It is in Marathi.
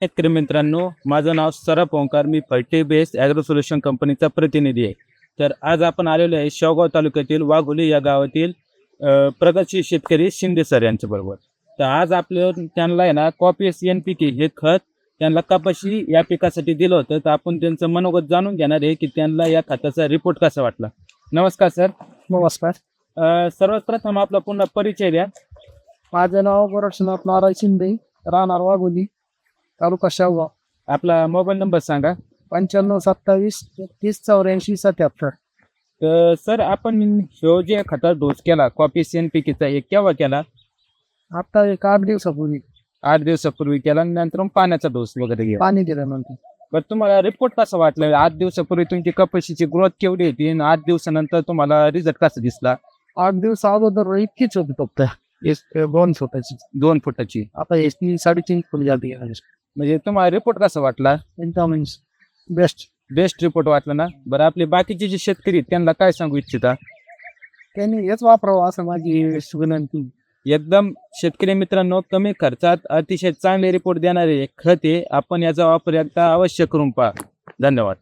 शेतकरी मित्रांनो, माझं नाव सरप ओंकार. मी फर्टी बेस ॲग्रो सोल्युशन कंपनीचा प्रतिनिधी आहे. तर आज आपण आलेलो आहे शेवगाव तालुक्यातील वाघोली या गावातील प्रगतशील शेतकरी शिंदे सर यांच्याबरोबर. तर आज आपलं त्यांना आहे ना कॉपीएस NPK हे खत त्यांना कपाशी या पिकासाठी दिलं होतं. तर आपण त्यांचं मनोगत जाणून घेणार आहे की त्यांना या खताचा रिपोर्ट कसा वाटला. नमस्कार सर. नमस्कार. सर्वात प्रथम आपला पुन्हा परिचय द्या. माझं नाव गोरक्षनाथ नारायण शिंदे, राहणार वाघोली, तालुका शेवगाव. आपला मोबाईल नंबर सांगा. 9527 31 84 77. तर सर आपण ह्यो जे खताचा डोस केला कॉपीएस NPKचा एक केव्हा केला? आता एक 8 दिवसापूर्वी 8 दिवसापूर्वी केला आणि नंतर मग पाण्याचा डोस वगैरे घ्या. पाणी दिल्यानंतर बरं तुम्हाला रिपोर्ट कसा वाटला? 8 दिवसापूर्वी तुमची कपाशीची ग्रोथ केवढी होती आणि 8 दिवसानंतर तुम्हाला रिझल्ट कसा दिसला? 8 दिवस अगोदर इतकीच होती फक्त 2 फुटाची. 2 फुटाची. आता हे 3-3.5 फूट झाली. म्हणजे तुम्हाला रिपोर्ट कसा वाटला? एकदम बेस्ट. बेस्ट रिपोर्ट वाटला ना. बरं आपले बाकीचे जे शेतकरी आहेत, त्यांना काय सांगू इच्छिता? त्यांनी हेच वापरावं असं माझी विनंती. एकदम शेतकरी मित्रांनो, कमी खर्चात अतिशय चांगले रिपोर्ट देणारे खत आहे. आपण याचा वापर एकदा अवश्य करून पहा. धन्यवाद.